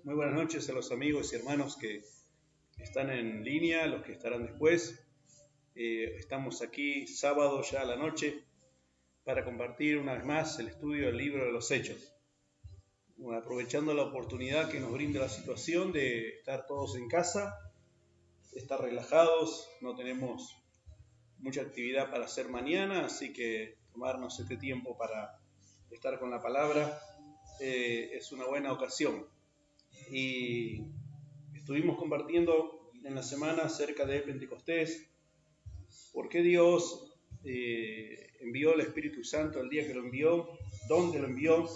Muy buenas noches a los amigos y hermanos que están en línea, los que estarán después. Estamos aquí sábado ya a la noche para compartir una vez más el estudio del libro de los Hechos. Aprovechando la oportunidad que nos brinda la situación de estar todos en casa, estar relajados, no tenemos mucha actividad para hacer mañana, así que tomarnos este tiempo para estar con la palabra es una buena ocasión. Y estuvimos compartiendo en la semana acerca de Pentecostés, por qué Dios envió el Espíritu Santo el día que lo envió, dónde lo envió,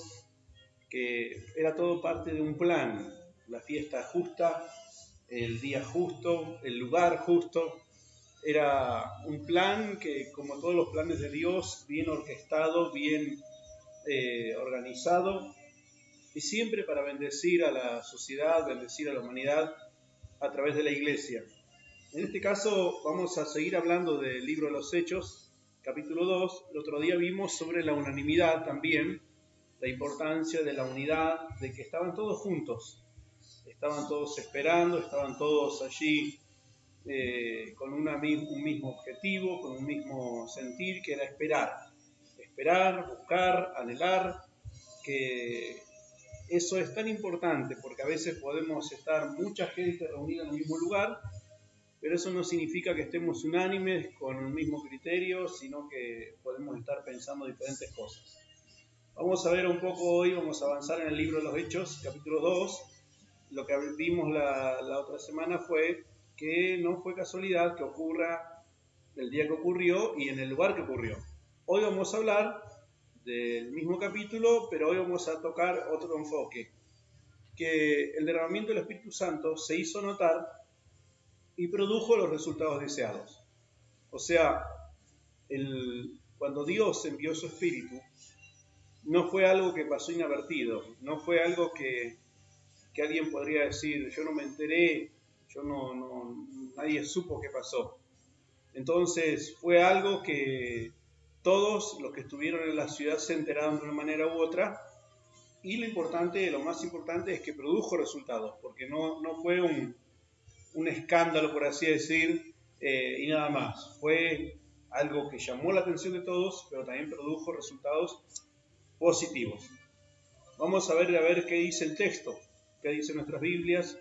que era todo parte de un plan, la fiesta justa, el día justo, el lugar justo. Era un plan que, como todos los planes de Dios, bien orquestado, bien organizado, y siempre para bendecir a la sociedad, bendecir a la humanidad a través de la iglesia. En este caso vamos a seguir hablando del libro de los Hechos, capítulo 2. El otro día vimos sobre la unanimidad también, la importancia de la unidad, de que estaban todos juntos, estaban todos esperando, estaban todos allí con un mismo objetivo, con un mismo sentir, que era esperar, buscar, anhelar, que eso es tan importante porque a veces podemos estar mucha gente reunida en el mismo lugar, pero eso no significa que estemos unánimes con el mismo criterio, sino que podemos estar pensando diferentes cosas. Vamos a ver un poco hoy, vamos a avanzar en el libro de los Hechos, capítulo 2. Lo que vimos la otra semana fue que no fue casualidad que ocurra el día que ocurrió y en el lugar que ocurrió. Hoy vamos a hablar del mismo capítulo, pero hoy vamos a tocar otro enfoque, que el derramamiento del Espíritu Santo se hizo notar y produjo los resultados deseados. O sea, cuando Dios envió su Espíritu, no fue algo que pasó inadvertido, no fue algo que alguien podría decir, yo no me enteré, nadie supo qué pasó. Entonces fue algo que todos los que estuvieron en la ciudad se enteraron de una manera u otra, y lo más importante es que produjo resultados, porque no fue un escándalo, por así decir, y nada más. Fue algo que llamó la atención de todos, pero también produjo resultados positivos. Vamos a ver qué dice el texto, qué dice nuestras Biblias.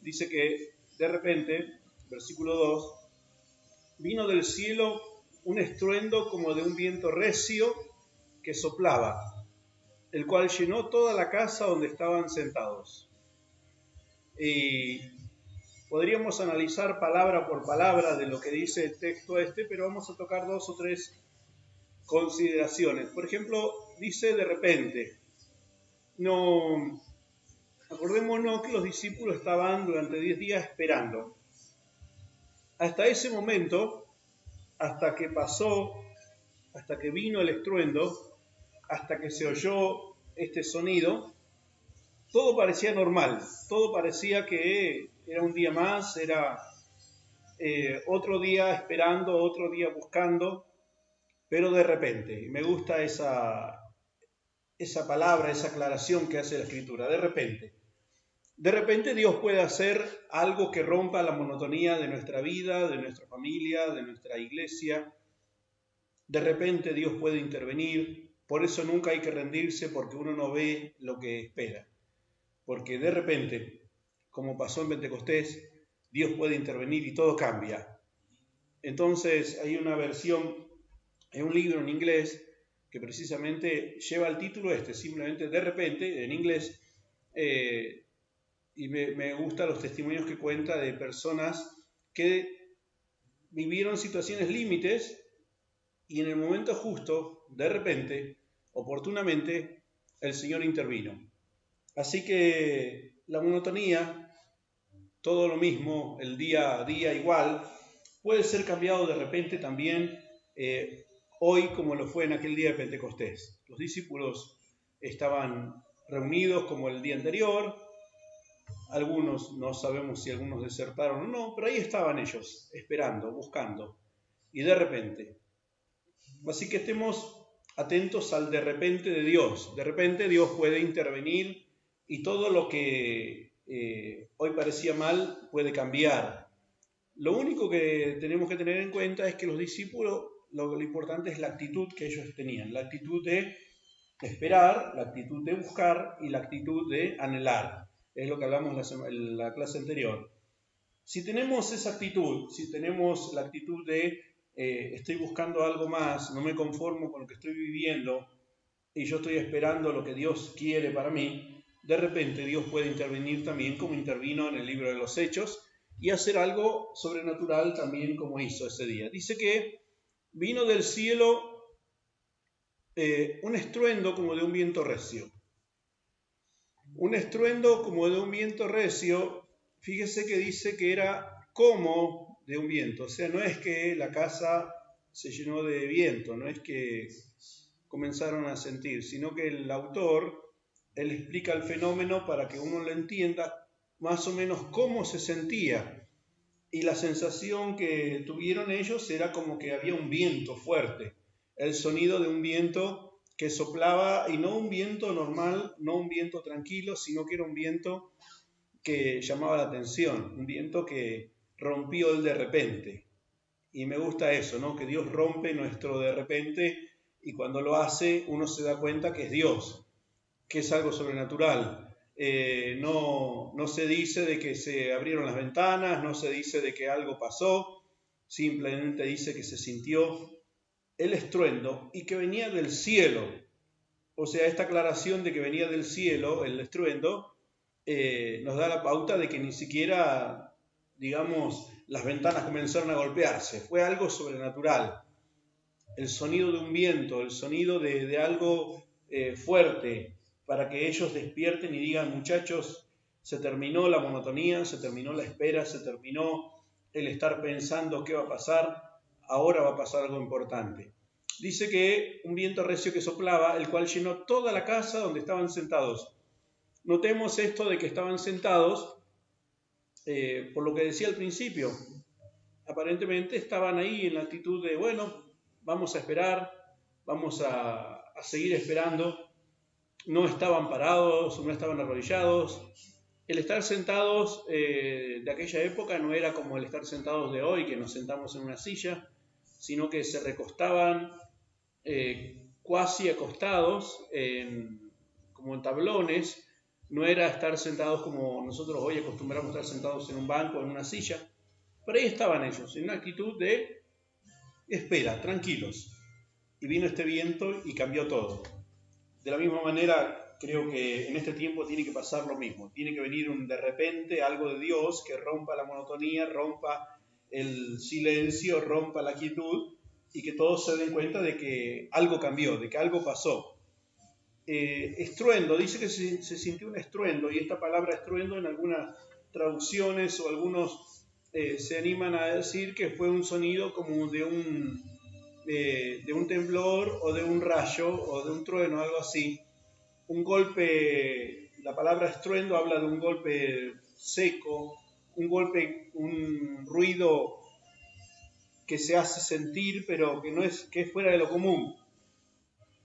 Dice que de repente, versículo 2, vino del cielo un estruendo como de un viento recio que soplaba, el cual llenó toda la casa donde estaban sentados. Y podríamos analizar palabra por palabra de lo que dice el texto pero vamos a tocar 2 o 3 consideraciones. Por ejemplo, dice de repente. Acordémonos que los discípulos estaban durante 10 días esperando. Hasta ese momento, hasta que vino el estruendo, hasta que se oyó este sonido, todo parecía normal, todo parecía que era un día más, era otro día esperando, otro día buscando, pero de repente, y me gusta esa palabra, esa aclaración que hace la Escritura, de repente Dios puede hacer algo que rompa la monotonía de nuestra vida, de nuestra familia, de nuestra iglesia. De repente Dios puede intervenir, por eso nunca hay que rendirse porque uno no ve lo que espera. Porque de repente, como pasó en Pentecostés, Dios puede intervenir y todo cambia. Entonces hay una versión, hay un libro en inglés que precisamente lleva el título simplemente de repente, en inglés, y me gustan los testimonios que cuenta de personas que vivieron situaciones límites y en el momento justo, de repente, oportunamente, el Señor intervino. Así que la monotonía, todo lo mismo, el día a día igual, puede ser cambiado de repente también hoy como lo fue en aquel día de Pentecostés. Los discípulos estaban reunidos como el día anterior, algunos no sabemos si algunos desertaron o no, pero ahí estaban ellos, esperando, buscando, y de repente. Así que estemos atentos al de repente de Dios. De repente Dios puede intervenir y todo lo que hoy parecía mal, puede cambiar. Lo único que tenemos que tener en cuenta es que los discípulos, lo importante es la actitud que ellos tenían, la actitud de esperar, la actitud de buscar y la actitud de anhelar. Es lo que hablamos en la clase anterior. Si tenemos esa actitud, si tenemos la actitud de estoy buscando algo más, no me conformo con lo que estoy viviendo y yo estoy esperando lo que Dios quiere para mí, de repente Dios puede intervenir también como intervino en el libro de los Hechos y hacer algo sobrenatural también como hizo ese día. Dice que vino del cielo un estruendo como de un viento recio. Un estruendo como de un viento recio, fíjese que dice que era como de un viento, o sea, no es que la casa se llenó de viento, no es que comenzaron a sentir, sino que el autor, él explica el fenómeno para que uno lo entienda más o menos cómo se sentía. Y la sensación que tuvieron ellos era como que había un viento fuerte, el sonido de un viento que soplaba, y no un viento normal, no un viento tranquilo, sino que era un viento que llamaba la atención, un viento que rompió el de repente. Y me gusta eso, ¿no? Que Dios rompe nuestro de repente y cuando lo hace uno se da cuenta que es Dios, que es algo sobrenatural. No se dice de que se abrieron las ventanas, no se dice de que algo pasó, simplemente dice que se sintió el estruendo y que venía del cielo. O sea, esta aclaración de que venía del cielo, el estruendo, nos da la pauta de que ni siquiera, digamos, las ventanas comenzaron a golpearse, fue algo sobrenatural. El sonido de un viento, el sonido de algo fuerte, para que ellos despierten y digan, muchachos, se terminó la monotonía, se terminó la espera, se terminó el estar pensando qué va a pasar, ahora va a pasar algo importante. Dice que un viento recio que soplaba, el cual llenó toda la casa donde estaban sentados. Notemos esto de que estaban sentados, por lo que decía al principio, aparentemente estaban ahí en la actitud de, bueno, vamos a esperar, vamos a seguir esperando. No estaban parados, no estaban arrodillados. El estar sentados de aquella época no era como el estar sentados de hoy, que nos sentamos en una silla, sino que se recostaban cuasi acostados, como en tablones. No era estar sentados como nosotros hoy acostumbramos a estar sentados en un banco, en una silla. Pero ahí estaban ellos, en una actitud de espera, tranquilos. Y vino este viento y cambió todo. De la misma manera, creo que en este tiempo tiene que pasar lo mismo. Tiene que venir de repente algo de Dios que rompa la monotonía, rompa el silencio, rompa la quietud y que todos se den cuenta de que algo cambió, de que algo pasó. Estruendo, dice que se sintió un estruendo, y esta palabra estruendo en algunas traducciones o algunos se animan a decir que fue un sonido como de un temblor o de un rayo o de un trueno, algo así. Un golpe, la palabra estruendo habla de un golpe seco, un golpe, un ruido que se hace sentir, pero que no es, que es fuera de lo común.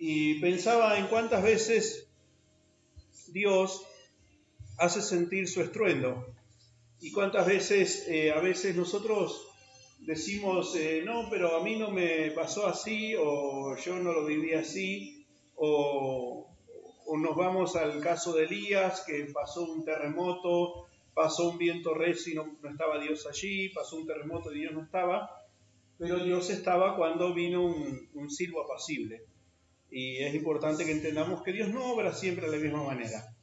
Y pensaba en cuántas veces Dios hace sentir su estruendo y cuántas veces a veces nosotros decimos, no, pero a mí no me pasó así, o yo no lo viví así, o nos vamos al caso de Elías, que pasó un terremoto, pasó un viento recio y no estaba Dios allí, pasó un terremoto y Dios no estaba, pero Dios estaba cuando vino un silbo apacible. Y es importante que entendamos que Dios no obra siempre de la misma manera.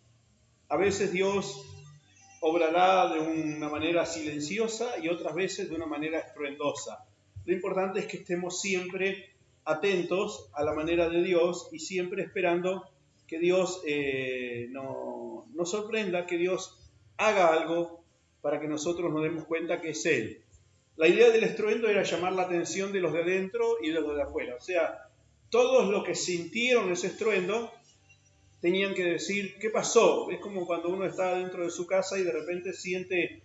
A veces Dios obrará de una manera silenciosa y otras veces de una manera estruendosa. Lo importante es que estemos siempre atentos a la manera de Dios y siempre esperando que Dios nos sorprenda, que Dios haga algo para que nosotros nos demos cuenta que es Él. La idea del estruendo era llamar la atención de los de adentro y de los de afuera. O sea, todos los que sintieron ese estruendo tenían que decir, ¿qué pasó? Es como cuando uno está dentro de su casa y de repente siente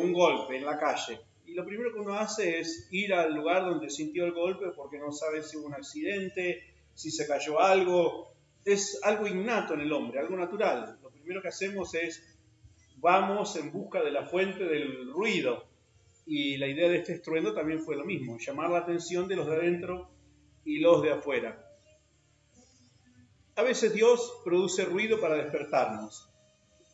un golpe en la calle. Y lo primero que uno hace es ir al lugar donde sintió el golpe porque no sabe si hubo un accidente, si se cayó algo. Es algo innato en el hombre, algo natural. Lo primero que hacemos es vamos en busca de la fuente del ruido. Y la idea de este estruendo también fue lo mismo, llamar la atención de los de adentro y los de afuera. A veces Dios produce ruido para despertarnos.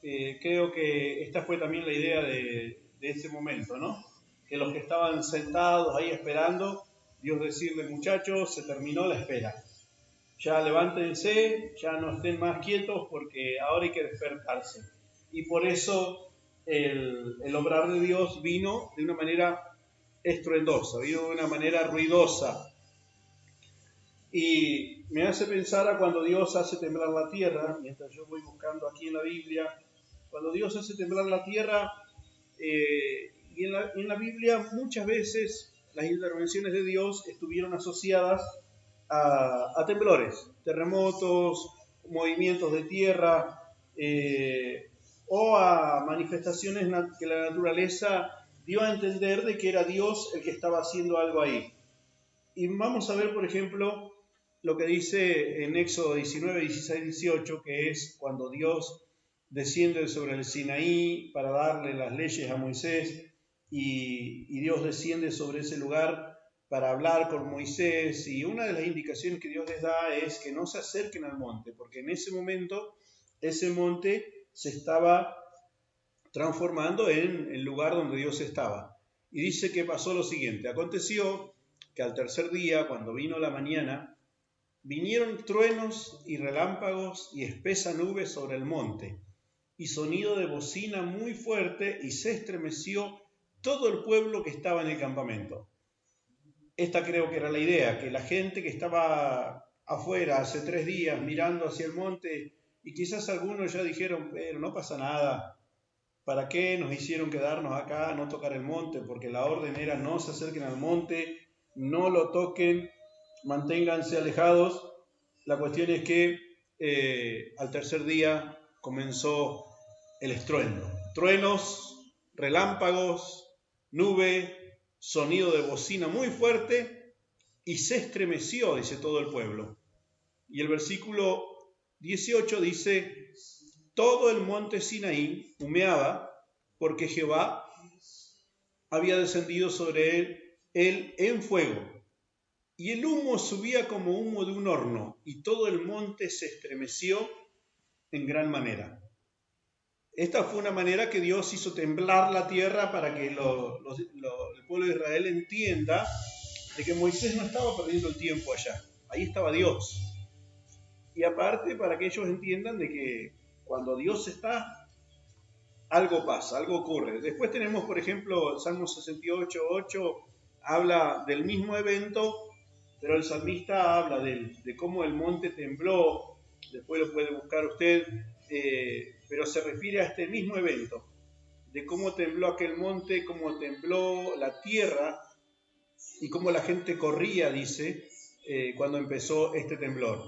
Creo que esta fue también la idea de ese momento, ¿no? Que los que estaban sentados ahí esperando, Dios decirle, muchachos, se terminó la espera. Ya levántense, ya no estén más quietos porque ahora hay que despertarse. Y por eso el obrar de Dios vino de una manera estruendosa, vino de una manera ruidosa. Y me hace pensar a cuando Dios hace temblar la tierra, mientras yo voy buscando aquí en la Biblia, cuando Dios hace temblar la tierra, y en la Biblia muchas veces las intervenciones de Dios estuvieron asociadas a temblores, terremotos, movimientos de tierra, o a manifestaciones que la naturaleza dio a entender de que era Dios el que estaba haciendo algo ahí. Y vamos a ver, por ejemplo, lo que dice en Éxodo 19, 16, 18, que es cuando Dios desciende sobre el Sinaí para darle las leyes a Moisés, y Dios desciende sobre ese lugar para hablar con Moisés, y una de las indicaciones que Dios les da es que no se acerquen al monte, porque en ese momento ese monte se estaba transformando en el lugar donde Dios estaba. Y dice que pasó lo siguiente: aconteció que al tercer día, cuando vino la mañana, vinieron truenos y relámpagos y espesa nube sobre el monte, y sonido de bocina muy fuerte, y se estremeció todo el pueblo que estaba en el campamento. Esta creo que era la idea, que la gente que estaba afuera hace 3 días mirando hacia el monte, y quizás algunos ya dijeron, pero no pasa nada, ¿para qué nos hicieron quedarnos acá, no tocar el monte? Porque la orden era no se acerquen al monte, no lo toquen, manténganse alejados. La cuestión es que al tercer día comenzó el estruendo. Truenos, relámpagos, nube, sonido de bocina muy fuerte, y se estremeció, dice todo el pueblo. Y el versículo 18 dice, todo el monte Sinaí humeaba, porque Jehová había descendido sobre él en fuego, y el humo subía como humo de un horno, y todo el monte se estremeció en gran manera. Esta fue una manera que Dios hizo temblar la tierra para que el pueblo de Israel entienda de que Moisés no estaba perdiendo el tiempo allá, ahí estaba Dios. Y aparte para que ellos entiendan de que cuando Dios está, algo pasa, algo ocurre. Después tenemos, por ejemplo, el Salmo 68, 8, habla del mismo evento, pero el salmista habla de cómo el monte tembló. Después lo puede buscar usted, pero se refiere a este mismo evento, de cómo tembló aquel monte, cómo tembló la tierra y cómo la gente corría, dice, cuando empezó este temblor.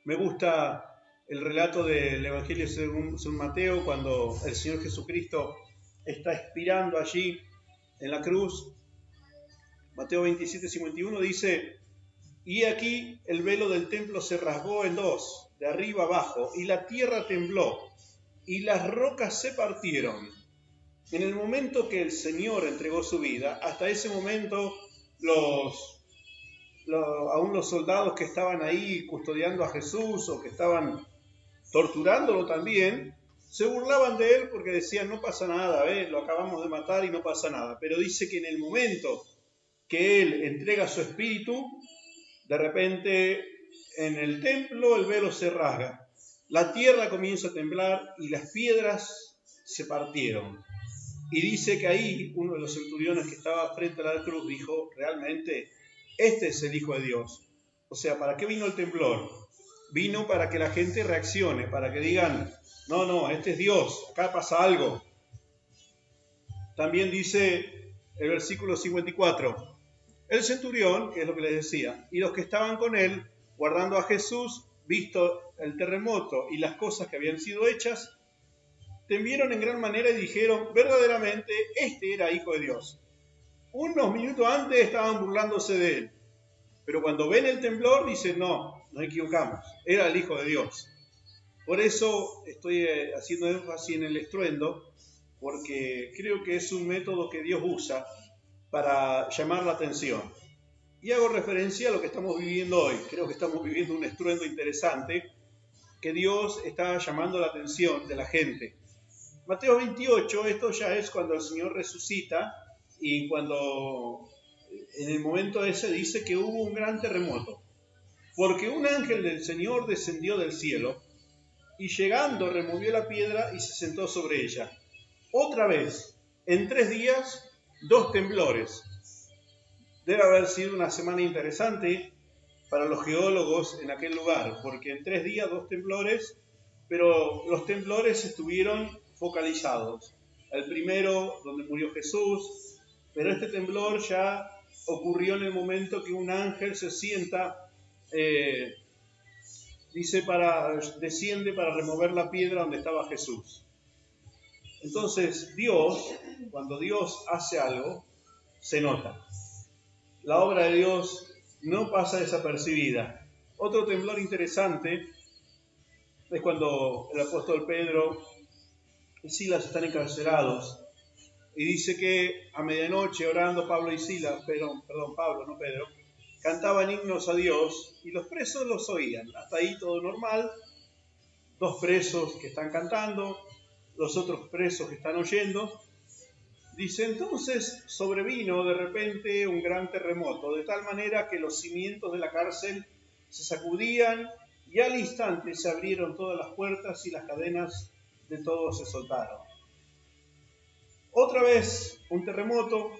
Me gusta el relato del Evangelio según Mateo, cuando el Señor Jesucristo está expirando allí en la cruz. Mateo 27, 51 dice, y aquí el velo del templo se rasgó en dos, de arriba abajo, y la tierra tembló, y las rocas se partieron. En el momento que el Señor entregó su vida, hasta ese momento aún los soldados que estaban ahí custodiando a Jesús o que estaban torturándolo también, se burlaban de él porque decían, no pasa nada, lo acabamos de matar y no pasa nada. Pero dice que en el momento que él entrega su espíritu, de repente en el templo el velo se rasga, la tierra comienza a temblar y las piedras se partieron. Y dice que ahí uno de los centuriones que estaba frente a la cruz dijo, realmente, este es el Hijo de Dios. O sea, ¿para qué vino el temblor? Vino para que la gente reaccione, para que digan, no, este es Dios, acá pasa algo. También dice el versículo 54, el centurión, que es lo que les decía, y los que estaban con él, guardando a Jesús, visto el terremoto y las cosas que habían sido hechas, temieron en gran manera y dijeron, verdaderamente, este era Hijo de Dios. Unos minutos antes estaban burlándose de él, pero cuando ven el temblor dicen, no, nos equivocamos, era el Hijo de Dios. Por eso estoy haciendo énfasis en el estruendo, porque creo que es un método que Dios usa para llamar la atención. Y hago referencia a lo que estamos viviendo hoy. Creo que estamos viviendo un estruendo interesante, que Dios está llamando la atención de la gente. Mateo 28, esto ya es cuando el Señor resucita y cuando en el momento ese dice que hubo un gran terremoto, porque un ángel del Señor descendió del cielo y llegando removió la piedra y se sentó sobre ella. Otra vez, en 3 días, 2 temblores. Debe haber sido una semana interesante para los geólogos en aquel lugar, porque en 3 días 2 temblores, pero los temblores estuvieron focalizados. El primero donde murió Jesús, pero este temblor ya ocurrió en el momento que un ángel se sienta, desciende para remover la piedra donde estaba Jesús. Entonces Dios, cuando Dios hace algo, se nota. La obra de Dios no pasa desapercibida. Otro temblor interesante es cuando el apóstol Pedro y Silas están encarcelados y dice que a medianoche orando Pablo y Silas, Pablo, no Pedro, cantaban himnos a Dios y los presos los oían. Hasta ahí todo normal, 2 presos que están cantando, los otros presos que están oyendo. Dice, entonces sobrevino de repente un gran terremoto, de tal manera que los cimientos de la cárcel se sacudían y al instante se abrieron todas las puertas y las cadenas de todos se soltaron. Otra vez un terremoto,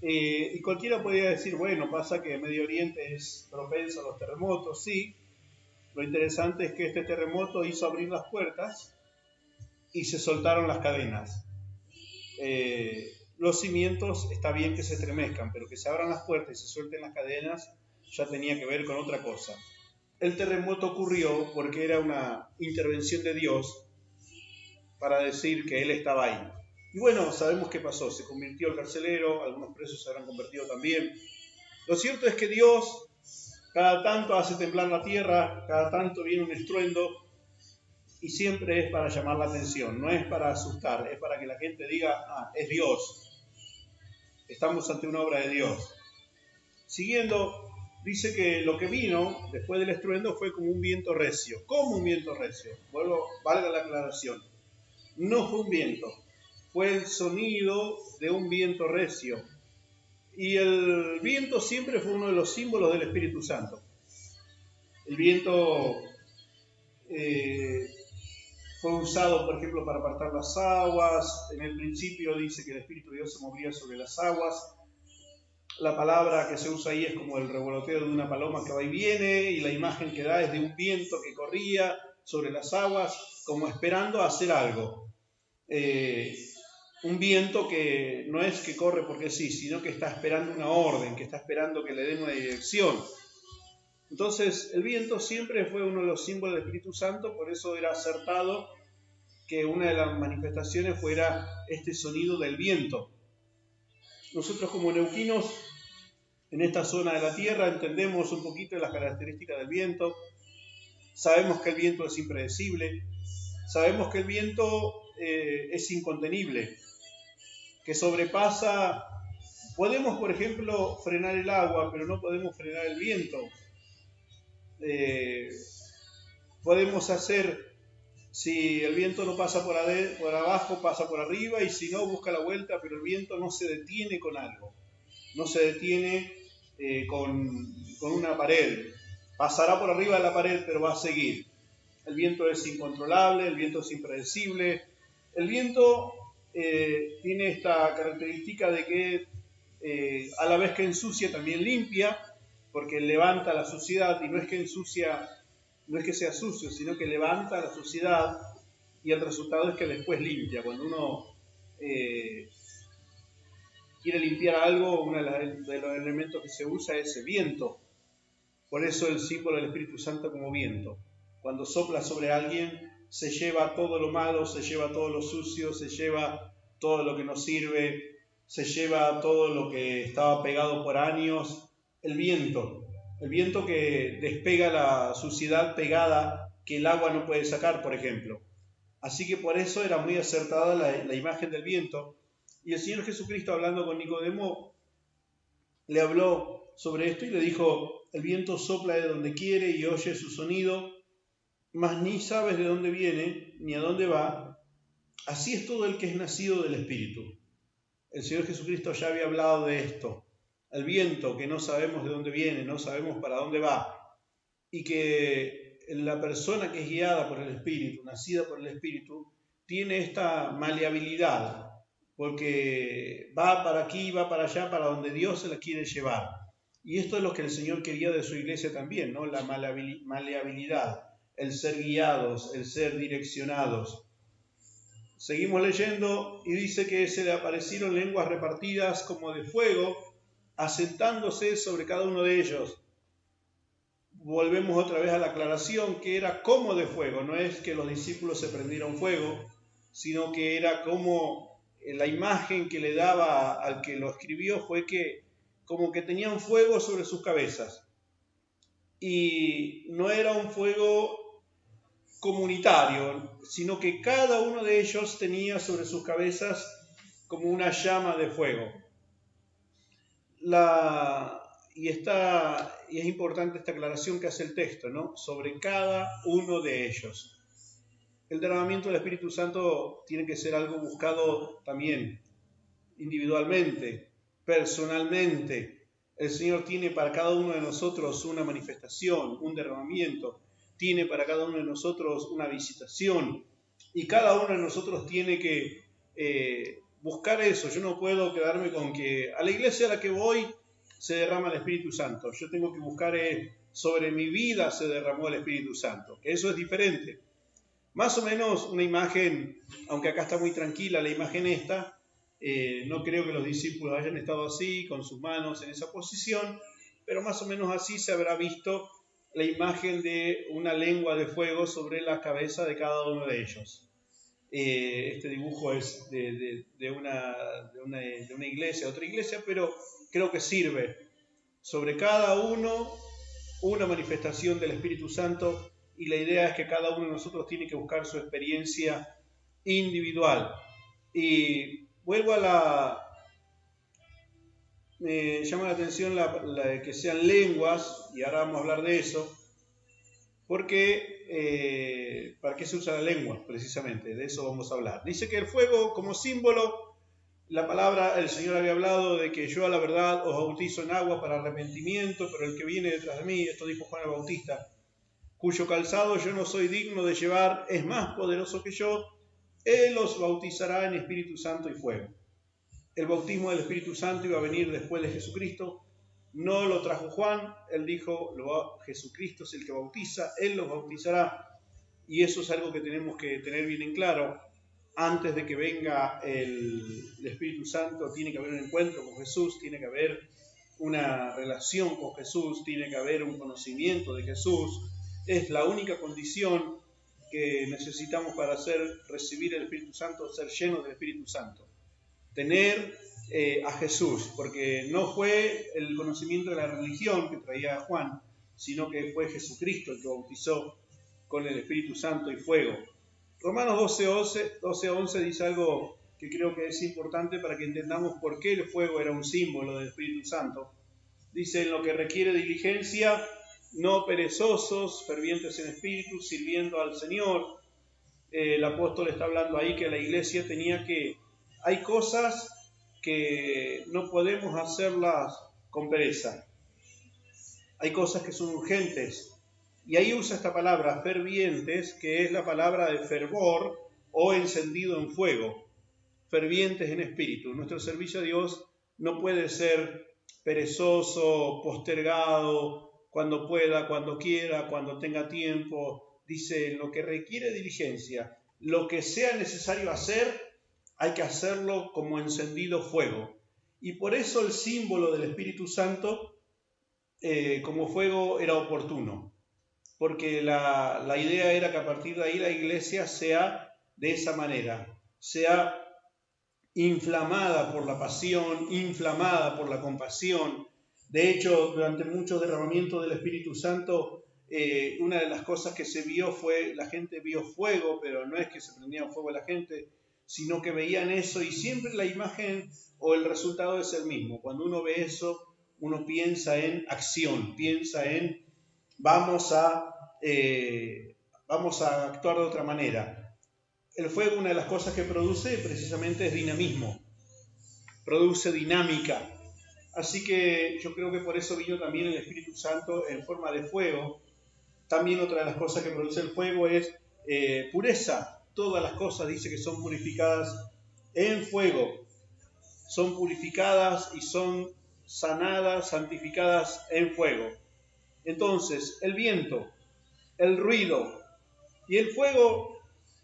y cualquiera podría decir, bueno, pasa que Medio Oriente es propenso a los terremotos, sí. Lo interesante es que este terremoto hizo abrir las puertas y se soltaron las cadenas. Los cimientos está bien que se estremezcan, pero que se abran las puertas y se suelten las cadenas ya tenía que ver con otra cosa. El terremoto ocurrió porque era una intervención de Dios para decir que Él estaba ahí. Y bueno, sabemos qué pasó, se convirtió el carcelero, algunos presos se habrán convertido también. Lo cierto es que Dios cada tanto hace temblar la tierra, cada tanto viene un estruendo, y siempre es para llamar la atención, no es para asustar, es para que la gente diga, es Dios, estamos ante una obra de Dios. Siguiendo, dice que lo que vino después del estruendo fue como un viento recio. ¿Cómo un viento recio? Valga la aclaración, no fue un viento, fue el sonido de un viento recio. Y el viento siempre fue uno de los símbolos del Espíritu Santo. El viento fue usado, por ejemplo, para apartar las aguas. En el principio dice que el Espíritu de Dios se movía sobre las aguas. La palabra que se usa ahí es como el revoloteo de una paloma que va y viene, y la imagen que da es de un viento que corría sobre las aguas, como esperando hacer algo. Un viento que no es que corre porque sí, sino que está esperando una orden, que está esperando que le den una dirección. Entonces, el viento siempre fue uno de los símbolos del Espíritu Santo, por eso era acertado que una de las manifestaciones fuera este sonido del viento. Nosotros como neuquinos, en esta zona de la tierra, entendemos un poquito las características del viento. Sabemos que el viento es impredecible, sabemos que el viento es incontenible, que sobrepasa. Podemos, por ejemplo, frenar el agua, pero no podemos frenar el viento. Podemos hacer, si el viento no pasa por abajo, pasa por arriba, y si no, busca la vuelta, pero el viento no se detiene con algo, no se detiene con una pared. Pasará por arriba de la pared, pero va a seguir. El viento es incontrolable, el viento es impredecible. El viento tiene esta característica de que a la vez que ensucia, también limpia, porque levanta la suciedad, y no es que ensucia, no es que sea sucio, sino que levanta la suciedad, y el resultado es que después limpia. Cuando uno quiere limpiar algo, uno de los elementos que se usa es el viento. Por eso el símbolo del Espíritu Santo como viento. Cuando sopla sobre alguien, se lleva todo lo malo, se lleva todo lo sucio, se lleva todo lo que no sirve, se lleva todo lo que estaba pegado por años. El viento que despega la suciedad pegada que el agua no puede sacar, por ejemplo. Así que por eso era muy acertada la imagen del viento. Y el Señor Jesucristo, hablando con Nicodemo, le habló sobre esto y le dijo: el viento sopla de donde quiere y oye su sonido, mas ni sabes de dónde viene ni a dónde va. Así es todo el que es nacido del Espíritu. El Señor Jesucristo ya había hablado de esto. El viento, que no sabemos de dónde viene, no sabemos para dónde va, y que la persona que es guiada por el Espíritu, nacida por el Espíritu, tiene esta maleabilidad, porque va para aquí, va para allá, para donde Dios se la quiere llevar. Y esto es lo que el Señor quería de su iglesia también, ¿no? La maleabilidad, el ser guiados, el ser direccionados. Seguimos leyendo y dice que se le aparecieron lenguas repartidas como de fuego, asentándose sobre cada uno de ellos. Volvemos otra vez a la aclaración que era como de fuego, no es que los discípulos se prendieron fuego, sino que era como la imagen que le daba al que lo escribió fue que como que tenían fuego sobre sus cabezas. Y no era un fuego comunitario, sino que cada uno de ellos tenía sobre sus cabezas como una llama de fuego. Y es importante esta aclaración que hace el texto, ¿no? Sobre cada uno de ellos. El derramamiento del Espíritu Santo tiene que ser algo buscado también individualmente, personalmente. El Señor tiene para cada uno de nosotros una manifestación, un derramamiento. Tiene para cada uno de nosotros una visitación. Y cada uno de nosotros tiene que buscar eso. Yo no puedo quedarme con que a la iglesia a la que voy se derrama el Espíritu Santo. Yo tengo que buscar sobre mi vida se derramó el Espíritu Santo. Que eso es diferente. Más o menos una imagen, aunque acá está muy tranquila la imagen esta, no creo que los discípulos hayan estado así, con sus manos en esa posición, pero más o menos así se habrá visto la imagen de una lengua de fuego sobre la cabeza de cada uno de ellos. Este dibujo es de una iglesia, otra iglesia, pero creo que sirve sobre cada uno una manifestación del Espíritu Santo, y la idea es que cada uno de nosotros tiene que buscar su experiencia individual. Y vuelvo a me llama la atención que sean lenguas, y ahora vamos a hablar de eso, porque ¿para qué se usa la lengua? Precisamente, de eso vamos a hablar. Dice que el fuego como símbolo, la palabra, el Señor había hablado de que yo a la verdad os bautizo en agua para arrepentimiento, pero el que viene detrás de mí, esto dijo Juan el Bautista, cuyo calzado yo no soy digno de llevar, es más poderoso que yo, Él os bautizará en Espíritu Santo y fuego. El bautismo del Espíritu Santo iba a venir después de Jesucristo, no lo trajo Juan, él dijo, Jesucristo es el que bautiza, Él los bautizará, y eso es algo que tenemos que tener bien en claro. Antes de que venga el Espíritu Santo, tiene que haber un encuentro con Jesús, tiene que haber una relación con Jesús, tiene que haber un conocimiento de Jesús. Es la única condición que necesitamos para recibir el Espíritu Santo, ser llenos del Espíritu Santo. Tener a Jesús, porque no fue el conocimiento de la religión que traía Juan, sino que fue Jesucristo el que bautizó con el Espíritu Santo y fuego. Romanos 12:11 dice algo que creo que es importante para que entendamos por qué el fuego era un símbolo del Espíritu Santo. Dice, en lo que requiere diligencia, no perezosos, fervientes en espíritu, sirviendo al Señor. El apóstol está hablando ahí que la iglesia hay cosas que no podemos hacerlas con pereza. Hay cosas que son urgentes. Y ahí usa esta palabra, fervientes, que es la palabra de fervor o encendido en fuego. Fervientes en espíritu. Nuestro servicio a Dios no puede ser perezoso, postergado, cuando pueda, cuando quiera, cuando tenga tiempo. Dice, en lo que requiere diligencia, lo que sea necesario hacer, hay que hacerlo como encendido fuego. Y por eso el símbolo del Espíritu Santo como fuego era oportuno. Porque la idea era que a partir de ahí la iglesia sea de esa manera, sea inflamada por la pasión, inflamada por la compasión. De hecho, durante muchos derramamientos del Espíritu Santo, una de las cosas que se vio fue, la gente vio fuego, pero no es que se prendía fuego a la gente, sino que veían eso y siempre la imagen o el resultado es el mismo. Cuando uno ve eso, uno piensa en acción, piensa en vamos a actuar de otra manera. El fuego, una de las cosas que produce precisamente es dinamismo, produce dinámica. Así que yo creo que por eso vino también el Espíritu Santo en forma de fuego. También otra de las cosas que produce el fuego es pureza. Todas las cosas dice que son purificadas en fuego. Son purificadas y son sanadas, santificadas en fuego. Entonces, el viento, el ruido y el fuego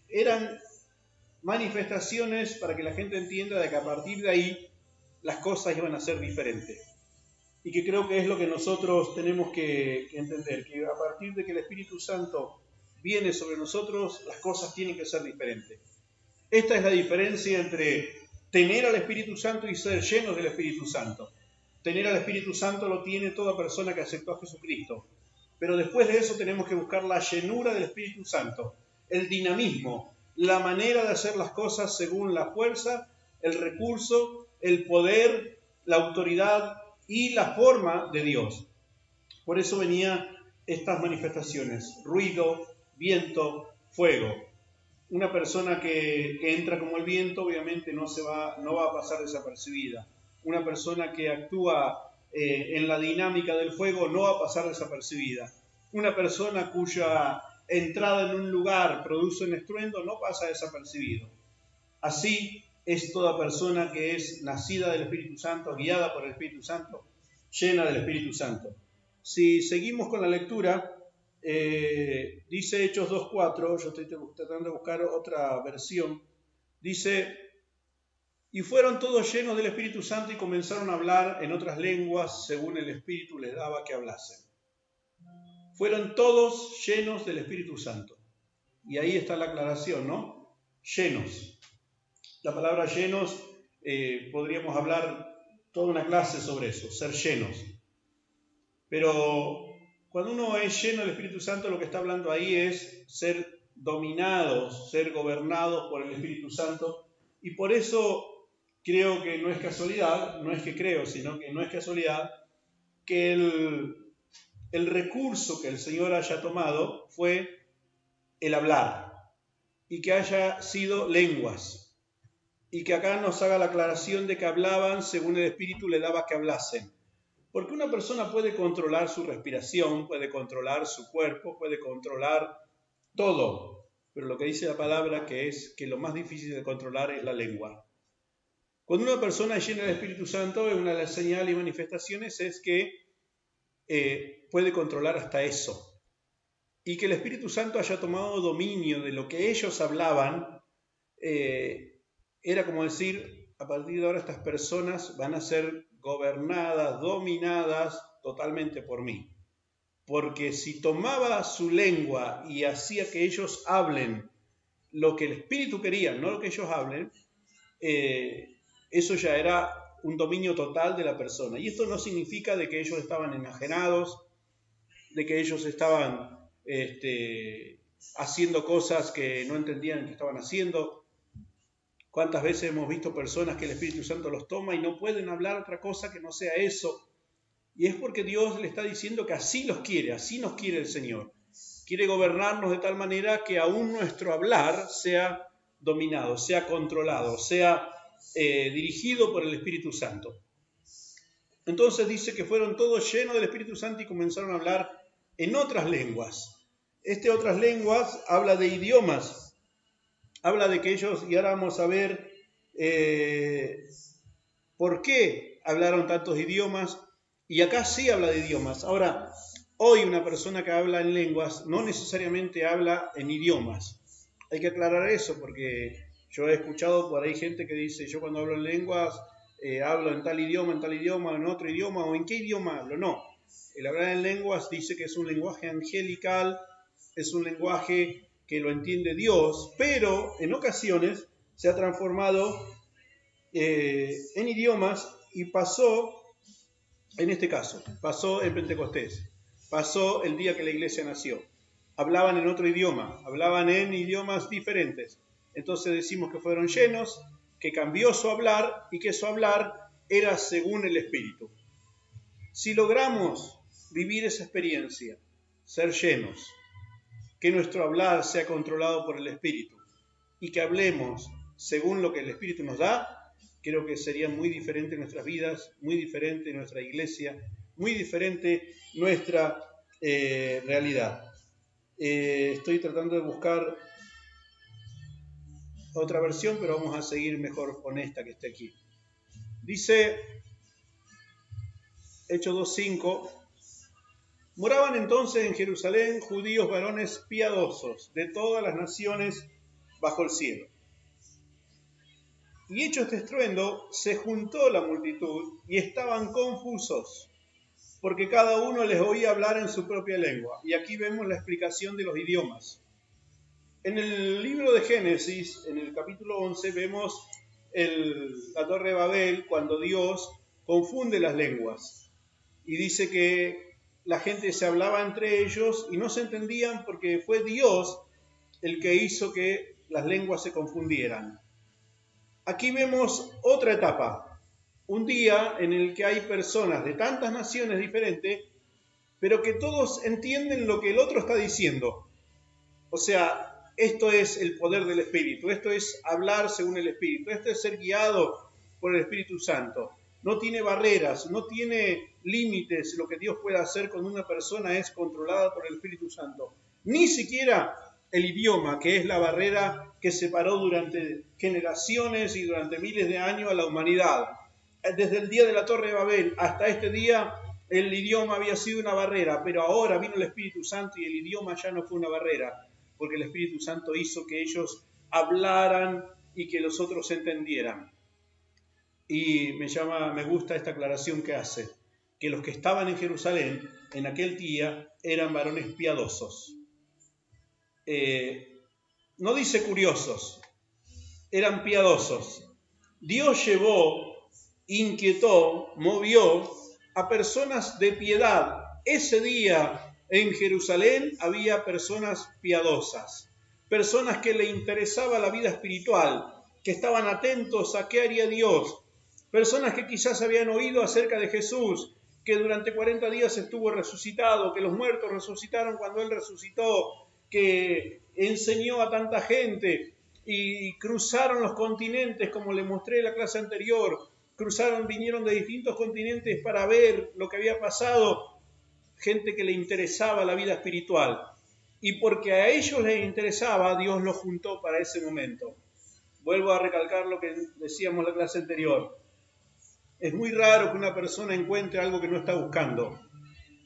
eran manifestaciones para que la gente entienda de que a partir de ahí las cosas iban a ser diferentes. Y que creo que es lo que nosotros tenemos que entender, que a partir de que el Espíritu Santo viene sobre nosotros, las cosas tienen que ser diferentes. Esta es la diferencia entre tener al Espíritu Santo y ser llenos del Espíritu Santo. Tener al Espíritu Santo lo tiene toda persona que aceptó a Jesucristo. Pero después de eso tenemos que buscar la llenura del Espíritu Santo, el dinamismo, la manera de hacer las cosas según la fuerza, el recurso, el poder, la autoridad y la forma de Dios. Por eso venían estas manifestaciones: ruido, viento, fuego. Una persona que entra como el viento obviamente no va a pasar desapercibida. Una persona que actúa en la dinámica del fuego no va a pasar desapercibida. Una persona cuya entrada en un lugar produce un estruendo no pasa desapercibido. Así es toda persona que es nacida del Espíritu Santo, guiada por el Espíritu Santo, llena del Espíritu Santo. Si seguimos con la lectura, dice Hechos 2:4, yo estoy tratando de buscar otra versión, dice: y fueron todos llenos del Espíritu Santo y comenzaron a hablar en otras lenguas según el Espíritu les daba que hablasen. Fueron todos llenos del Espíritu Santo. Y ahí está la aclaración, ¿no? Llenos. La palabra llenos, podríamos hablar toda una clase sobre eso, ser llenos. Pero cuando uno es lleno del Espíritu Santo, lo que está hablando ahí es ser dominados, ser gobernados por el Espíritu Santo. Y por eso creo que no es casualidad, no es que creo, sino que no es casualidad que el recurso que el Señor haya tomado fue el hablar y que haya sido lenguas. Y que acá nos haga la aclaración de que hablaban según el Espíritu le daba que hablasen. Porque una persona puede controlar su respiración, puede controlar su cuerpo, puede controlar todo. Pero lo que dice la palabra que es que lo más difícil de controlar es la lengua. Cuando una persona es llena del Espíritu Santo, una de las señales y manifestaciones es que puede controlar hasta eso. Y que el Espíritu Santo haya tomado dominio de lo que ellos hablaban, era como decir: a partir de ahora estas personas van a ser gobernadas, dominadas totalmente por mí. Porque si tomaba su lengua y hacía que ellos hablen lo que el Espíritu quería, no lo que ellos hablen, eso ya era un dominio total de la persona. Y esto no significa de que ellos estaban enajenados, de que ellos estaban haciendo cosas que no entendían que estaban haciendo. ¿Cuántas veces hemos visto personas que el Espíritu Santo los toma y no pueden hablar otra cosa que no sea eso? Y es porque Dios le está diciendo que así los quiere, así nos quiere el Señor. Quiere gobernarnos de tal manera que aún nuestro hablar sea dominado, sea controlado, sea dirigido por el Espíritu Santo. Entonces dice que fueron todos llenos del Espíritu Santo y comenzaron a hablar en otras lenguas. Otras lenguas habla de idiomas. Habla de que ellos, y ahora vamos a ver por qué hablaron tantos idiomas, y acá sí habla de idiomas. Ahora, hoy una persona que habla en lenguas no necesariamente habla en idiomas. Hay que aclarar eso, porque yo he escuchado por ahí gente que dice: yo cuando hablo en lenguas hablo en tal idioma, en otro idioma, o en qué idioma hablo. No, el hablar en lenguas dice que es un lenguaje angelical, es un lenguaje que lo entiende Dios, pero en ocasiones se ha transformado en idiomas y pasó, en este caso, pasó en Pentecostés. pasó el día que la iglesia nació. Hablaban en otro idioma, hablaban en idiomas diferentes. Entonces decimos que fueron llenos, que cambió su hablar y que su hablar era según el Espíritu. Si logramos vivir esa experiencia, ser llenos, que nuestro hablar sea controlado por el Espíritu y que hablemos según lo que el Espíritu nos da, creo que sería muy diferente nuestras vidas, muy diferente nuestra iglesia, muy diferente nuestra realidad. Estoy tratando de buscar otra versión, pero vamos a seguir mejor con esta que está aquí. Dice Hechos 2:5: moraban entonces en Jerusalén judíos varones piadosos de todas las naciones bajo el cielo. Y hecho este estruendo, se juntó la multitud y estaban confusos, porque cada uno les oía hablar en su propia lengua. Y aquí vemos la explicación de los idiomas. En el libro de Génesis, en el capítulo 11, vemos la Torre de Babel, cuando Dios confunde las lenguas. Y dice que la gente se hablaba entre ellos y no se entendían porque fue Dios el que hizo que las lenguas se confundieran. Aquí vemos otra etapa, un día en el que hay personas de tantas naciones diferentes, pero que todos entienden lo que el otro está diciendo. O sea, esto es el poder del Espíritu, esto es hablar según el Espíritu, esto es ser guiado por el Espíritu Santo. No tiene barreras, no tiene límites. Lo que Dios puede hacer con una persona es controlada por el Espíritu Santo. Ni siquiera el idioma, que es la barrera que separó durante generaciones y durante miles de años a la humanidad. Desde el día de la Torre de Babel hasta este día, el idioma había sido una barrera, pero ahora vino el Espíritu Santo y el idioma ya no fue una barrera, porque el Espíritu Santo hizo que ellos hablaran y que los otros entendieran. Y me gusta esta aclaración que hace, que los que estaban en Jerusalén en aquel día eran varones piadosos. No dice curiosos, eran piadosos. Dios llevó, inquietó, movió a personas de piedad. Ese día en Jerusalén había personas piadosas, personas que le interesaba la vida espiritual, que estaban atentos a qué haría Dios, personas que quizás habían oído acerca de Jesús, que durante 40 días estuvo resucitado, que los muertos resucitaron cuando Él resucitó, que enseñó a tanta gente y cruzaron los continentes, como les mostré en la clase anterior, vinieron de distintos continentes para ver lo que había pasado, gente que le interesaba la vida espiritual. Y porque a ellos les interesaba, Dios los juntó para ese momento. Vuelvo a recalcar lo que decíamos en la clase anterior. Es muy raro que una persona encuentre algo que no está buscando.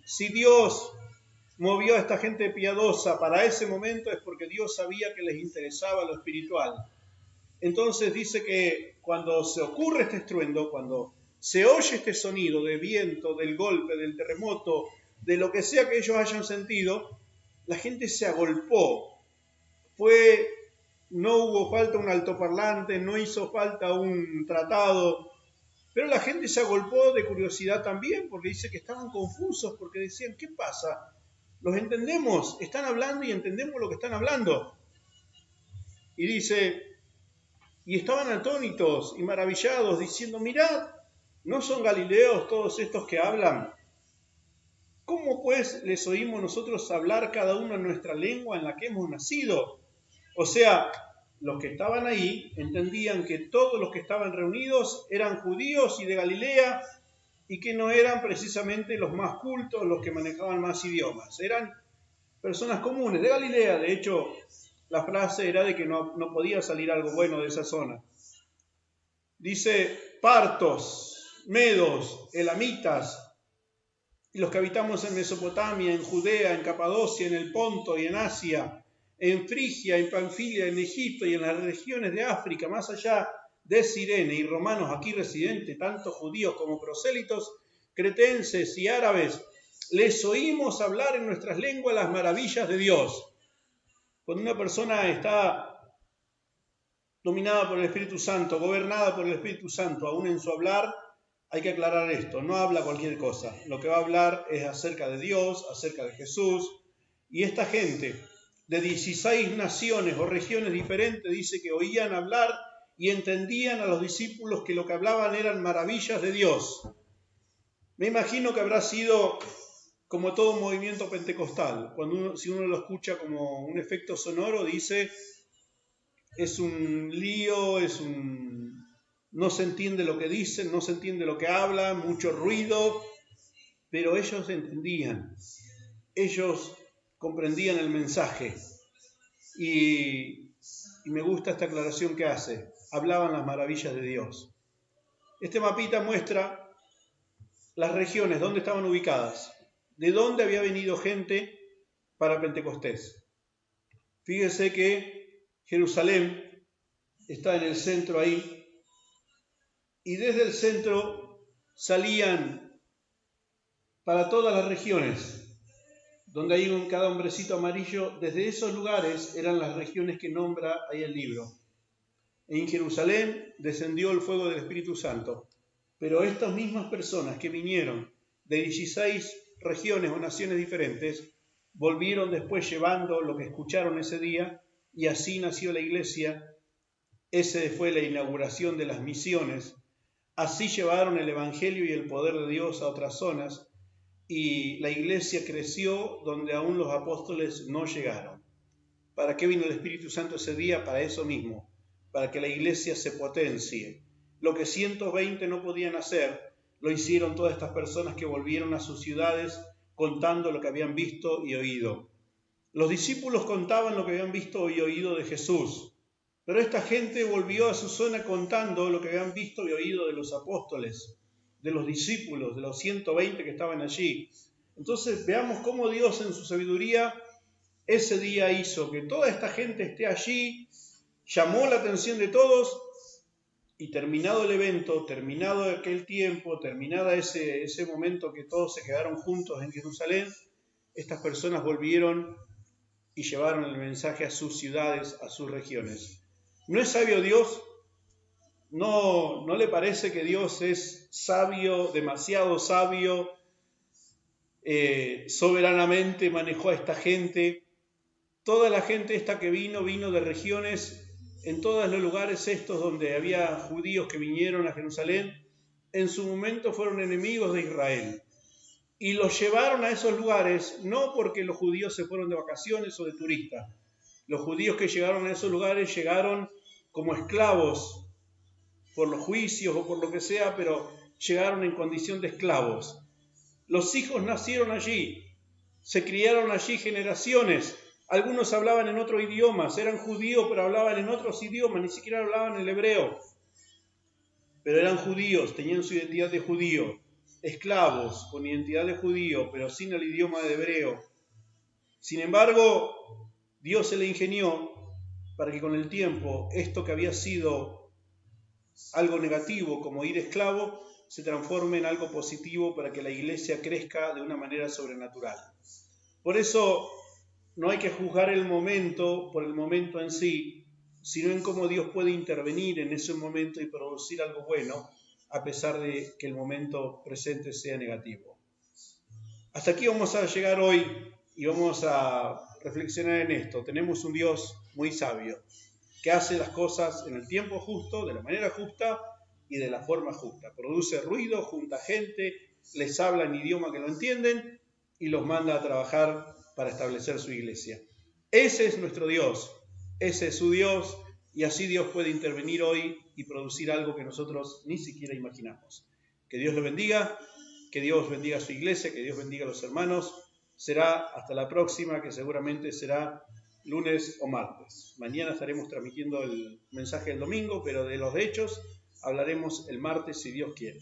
Si Dios movió a esta gente piadosa para ese momento es porque Dios sabía que les interesaba lo espiritual. Entonces dice que cuando se ocurre este estruendo, cuando se oye este sonido de viento, del golpe, del terremoto, de lo que sea que ellos hayan sentido, la gente se agolpó. No hubo falta un altoparlante, no hizo falta un tratado, pero la gente se agolpó de curiosidad también, porque dice que estaban confusos, porque decían, ¿qué pasa? Los entendemos, están hablando y entendemos lo que están hablando. Y dice, y estaban atónitos y maravillados, diciendo, mirad, ¿no son galileos todos estos que hablan? ¿Cómo pues les oímos nosotros hablar cada uno en nuestra lengua en la que hemos nacido? O sea, los que estaban ahí entendían que todos los que estaban reunidos eran judíos y de Galilea y que no eran precisamente los más cultos, los que manejaban más idiomas. Eran personas comunes de Galilea. De hecho, la frase era de que no podía salir algo bueno de esa zona. Dice, partos, medos, elamitas, y los que habitamos en Mesopotamia, en Judea, en Capadocia, en el Ponto y en Asia, en Frigia, en Panfilia, en Egipto y en las regiones de África, más allá de Cirene, y romanos aquí residentes, tanto judíos como prosélitos, cretenses y árabes, les oímos hablar en nuestras lenguas las maravillas de Dios. Cuando una persona está dominada por el Espíritu Santo, gobernada por el Espíritu Santo, aún en su hablar, hay que aclarar esto, no habla cualquier cosa. Lo que va a hablar es acerca de Dios, acerca de Jesús. Y esta gente de 16 naciones o regiones diferentes dice que oían hablar y entendían a los discípulos que lo que hablaban eran maravillas de Dios. Me imagino que habrá sido como todo movimiento pentecostal. Si uno lo escucha como un efecto sonoro, dice, es un lío, no se entiende lo que dicen, no se entiende lo que hablan, mucho ruido, pero ellos entendían, ellos comprendían el mensaje. Y me gusta esta aclaración que hace, hablaban las maravillas de Dios. Este mapita muestra las regiones, dónde estaban ubicadas, de dónde había venido gente para Pentecostés. Fíjense que Jerusalén está en el centro ahí, y desde el centro salían para todas las regiones, donde hay cada hombrecito amarillo. Desde esos lugares eran las regiones que nombra ahí el libro. En Jerusalén descendió el fuego del Espíritu Santo, pero estas mismas personas que vinieron de 16 regiones o naciones diferentes, volvieron después llevando lo que escucharon ese día, y así nació la iglesia. Esa fue la inauguración de las misiones. Así llevaron el Evangelio y el poder de Dios a otras zonas, y la iglesia creció donde aún los apóstoles no llegaron. ¿Para qué vino el Espíritu Santo ese día? Para eso mismo, para que la iglesia se potencie. Lo que 120 no podían hacer, lo hicieron todas estas personas que volvieron a sus ciudades contando lo que habían visto y oído. Los discípulos contaban lo que habían visto y oído de Jesús, pero esta gente volvió a su zona contando lo que habían visto y oído de los apóstoles, de los discípulos, de los 120 que estaban allí. Entonces veamos cómo Dios en su sabiduría ese día hizo que toda esta gente esté allí, llamó la atención de todos, y terminado el evento, terminado aquel tiempo, terminada ese momento que todos se quedaron juntos en Jerusalén, estas personas volvieron y llevaron el mensaje a sus ciudades, a sus regiones. ¿No es sabio Dios? ¿No le parece que Dios es sabio, demasiado sabio? Soberanamente manejó a esta gente. Toda la gente esta que vino de regiones, en todos los lugares estos donde había judíos que vinieron a Jerusalén, en su momento fueron enemigos de Israel. Y los llevaron a esos lugares no porque los judíos se fueron de vacaciones o de turistas. Los judíos que llegaron a esos lugares llegaron como esclavos por los juicios o por lo que sea, pero llegaron en condición de esclavos. Los hijos nacieron allí, se criaron allí generaciones. Algunos hablaban en otros idiomas, eran judíos pero hablaban en otros idiomas, ni siquiera hablaban el hebreo. Pero eran judíos, tenían su identidad de judío. Esclavos con identidad de judío, pero sin el idioma de hebreo. Sin embargo, Dios se le ingenió para que con el tiempo esto que había sido algo negativo como ir esclavo se transforme en algo positivo para que la iglesia crezca de una manera sobrenatural. Por eso no hay que juzgar el momento por el momento en sí, sino en cómo Dios puede intervenir en ese momento y producir algo bueno, a pesar de que el momento presente sea negativo. Hasta aquí vamos a llegar hoy y vamos a reflexionar en esto. Tenemos un Dios muy sabio, que hace las cosas en el tiempo justo, de la manera justa y de la forma justa. Produce ruido, junta gente, les habla en idioma que lo entienden y los manda a trabajar para establecer su iglesia. Ese es nuestro Dios, ese es su Dios, y así Dios puede intervenir hoy y producir algo que nosotros ni siquiera imaginamos. Que Dios lo bendiga, que Dios bendiga a su iglesia, que Dios bendiga a los hermanos. Será hasta la próxima, que seguramente será lunes o martes. Mañana estaremos transmitiendo el mensaje del domingo, pero de los hechos hablaremos el martes si Dios quiere.